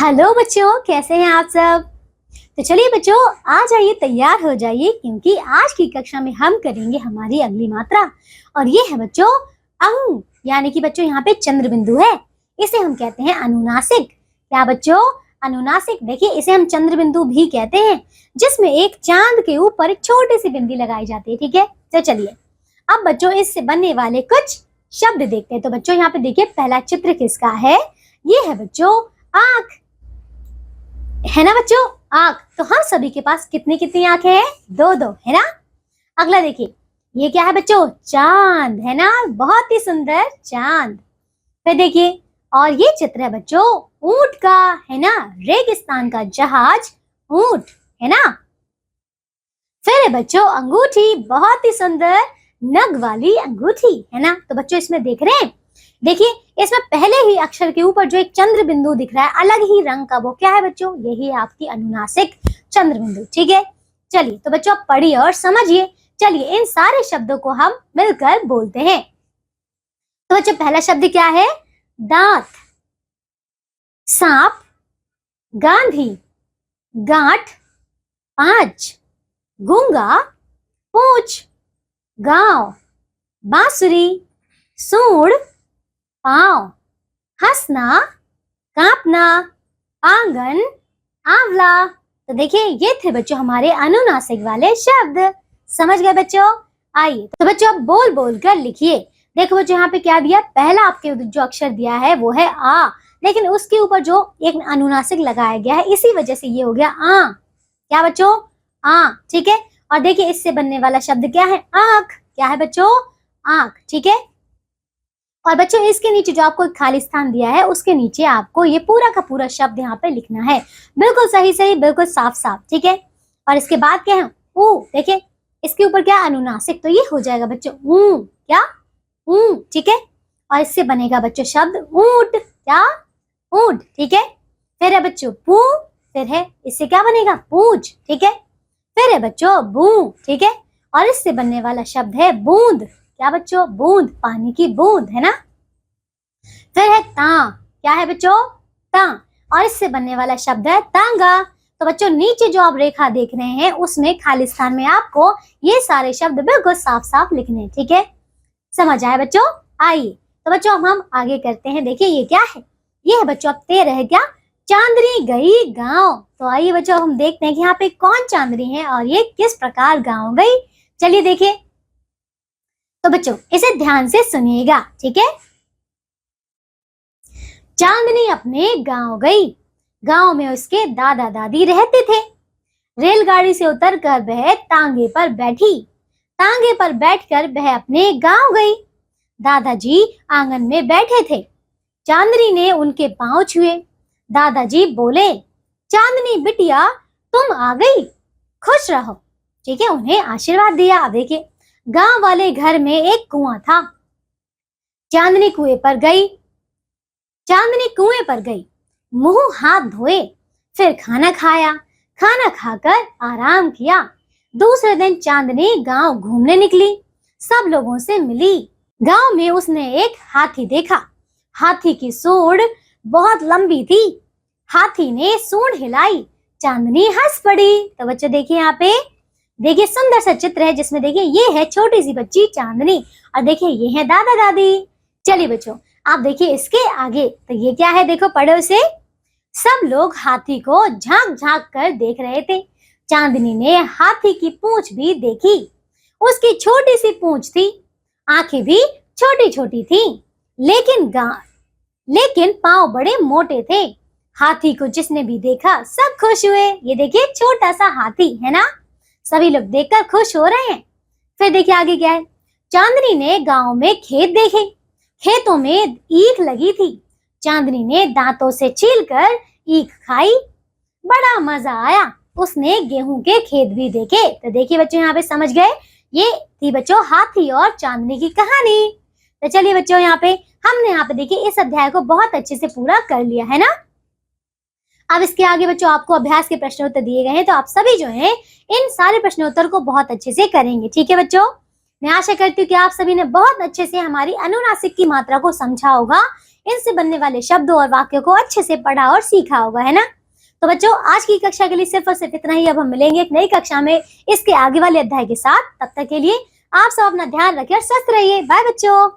Hello बच्चों, कैसे हैं आप सब। तो चलिए बच्चों, आ जाइए, तैयार हो जाइए, क्योंकि आज की कक्षा में हम करेंगे हमारी अगली मात्रा। और ये है बच्चों अंग, यानी कि बच्चों यहाँ पे चंद्र बिंदु है, इसे हम कहते हैं अनुनासिक। क्या बच्चों? अनुनासिक। देखिए, इसे हम चंद्र बिंदु भी कहते हैं, जिसमें एक चांद के ऊपर एक छोटी सी बिंदी लगाई जाती है। ठीक है, तो चलिए अब बच्चों इससे बनने वाले कुछ शब्द देखते हैं। तो बच्चों यहाँ पे देखिए, पहला चित्र किसका है? ये है बच्चों आंख, है ना बच्चों, आंख। तो हम सभी के पास कितनी कितनी आंखें हैं? दो दो, है ना। अगला देखिए, ये क्या है बच्चों? चांद, है ना, बहुत ही सुंदर चांद। फिर देखिए, और ये चित्र है बच्चों ऊंट का, है ना, रेगिस्तान का जहाज ऊंट, है ना। फिर है बच्चों अंगूठी, बहुत ही सुंदर नग वाली अंगूठी, है ना। तो बच्चों इसमें देख रहे हैं, देखिए इसमें पहले ही अक्षर के ऊपर जो एक चंद्र बिंदु दिख रहा है अलग ही रंग का, वो क्या है बच्चों? यही है आपकी अनुनासिक चंद्र बिंदु। ठीक है, चलिए तो बच्चों आप पढ़िए और समझिए। चलिए इन सारे शब्दों को हम मिलकर बोलते हैं। तो बच्चों पहला शब्द क्या है? दांत, सांप, गांधी, गांठ, पांच, गूंगा, पूंछ, गांव, बांसुरी, सूंड, पांव, हंसना, कांपना, आंगन, आंवला। तो देखिए ये थे बच्चों हमारे अनुनासिक वाले शब्द। समझ गए बच्चों? आइए तो बच्चों अब बोल बोल कर लिखिए। देखो बच्चों यहाँ पे क्या दिया, पहला आपके जो अक्षर दिया है वो है आ, लेकिन उसके ऊपर जो एक अनुनासिक लगाया गया है इसी वजह से ये हो गया आ। क्या बच्चों? आ। ठीक है, और देखिए इससे बनने वाला शब्द क्या है? आंख। क्या है बच्चों? आंख। ठीक है, और बच्चों इसके नीचे जो आपको खाली स्थान दिया है उसके नीचे आपको ये पूरा का पूरा शब्द यहाँ पे लिखना है, बिल्कुल सही सही, बिल्कुल साफ साफ। ठीक है, और इसके बाद क्या है? ऊ। देखिए इसके ऊपर क्या? अनुनासिक, तो ये हो जाएगा बच्चों ऊ। क्या? ऊ। ठीक है, और इससे बनेगा बच्चों शब्द ऊंट। क्या? ऊंट। ठीक है, फिर है बच्चों पू, फिर है इससे क्या बनेगा? पूंछ। ठीक है, फिर है बच्चों बू। ठीक है, और इससे बनने वाला शब्द है बूंद। क्या बच्चों? बूंद, पानी की बूंद, है ना। फिर है ता। क्या है बच्चों? ता, और इससे बनने वाला शब्द है तांगा। तो बच्चों नीचे जो आप रेखा देख रहे हैं उसमें खाली स्थान में आपको ये सारे शब्द बिल्कुल साफ साफ लिखने हैं। ठीक है, समझ आए बच्चों? आइए तो बच्चों हम आगे करते हैं। देखिए ये क्या है? ये है बच्चों अब 13 है। क्या? चांदनी गई गांव। तो आइए बच्चों हम देखते हैं कि यहाँ पे कौन चांदनी है और ये किस प्रकार गांव गई। चलिए देखिए, तो बच्चों इसे ध्यान से सुनिएगा। ठीक है, चांदनी अपने गांव गई, गांव में उसके दादा दादी रहते थे। रेलगाड़ी से उतरकर वह तांगे पर बैठी, तांगे पर बैठकर वह अपने गांव गई। दादाजी आंगन में बैठे थे, चांदनी ने उनके पांव छुए। दादाजी बोले, चांदनी बिटिया तुम आ गई, खुश रहो। ठीक है, उन्हें आशीर्वाद दिया। अब देखिए, गांव वाले घर में एक कुआं था। चांदनी कुएं पर गई, चांदनी कुएं पर गई, मुंह हाथ धोए, फिर खाना खाया, खाना खाकर आराम किया। दूसरे दिन चांदनी गांव घूमने निकली, सब लोगों से मिली। गांव में उसने एक हाथी देखा। हाथी की सूंड बहुत लंबी थी। हाथी ने सूंड हिलाई, चांदनी हंस पड़ी। तो बच्चों देखिए यहाँ पे, देखिए सुंदर सा चित्र है जिसमें देखिए ये है छोटी सी बच्ची चांदनी, और देखिए ये है दादा दादी। चलिए बच्चों आप देखिए इसके आगे, तो ये क्या है? देखो पढ़ो इसे। सब लोग हाथी को झांक झांक कर देख रहे थे। चांदनी ने हाथी की पूंछ भी देखी। उसकी छोटी सी पूंछ थी, आंखें भी छोटी छोटी थी, लेकिन पांव बड़े मोटे थे। हाथी को जिसने भी देखा सब खुश हुए। ये देखिए छोटा सा हाथी, है ना, सभी लोग देखकर खुश हो रहे हैं। फिर देखिए आगे क्या है? चांदनी ने गांव में खेत देखे, खेतों में ईख लगी थी। चांदनी ने दांतों से छीलकर ईख खाई, बड़ा मजा आया। उसने गेहूं के खेत भी देखे। तो देखिए बच्चों यहाँ पे समझ गए, ये थी बच्चों हाथी और चांदनी की कहानी। तो चलिए बच्चों हमने यहाँ पे देखिए इस अध्याय को बहुत अच्छे से पूरा कर लिया, है ना। अब इसके आगे बच्चों आपको अभ्यास के प्रश्न उत्तर दिए गए हैं, तो आप सभी जो हैं इन सारे प्रश्नोत्तर को बहुत अच्छे से करेंगे। ठीक है बच्चों, मैं आशा करती हूँ कि आप सभी ने बहुत अच्छे से हमारी अनुनासिक की मात्रा को समझा होगा, इनसे बनने वाले शब्दों और वाक्यों को अच्छे से पढ़ा और सीखा होगा, है ना। तो बच्चों, आज की कक्षा के लिए सिर्फ और सिर्फ इतना ही। अब हम मिलेंगे एक नई कक्षा में इसके आगे वाले अध्याय के साथ। तब तक के लिए आप सब अपना ध्यान रखिए और स्वस्थ रहिए। बाय बच्चों।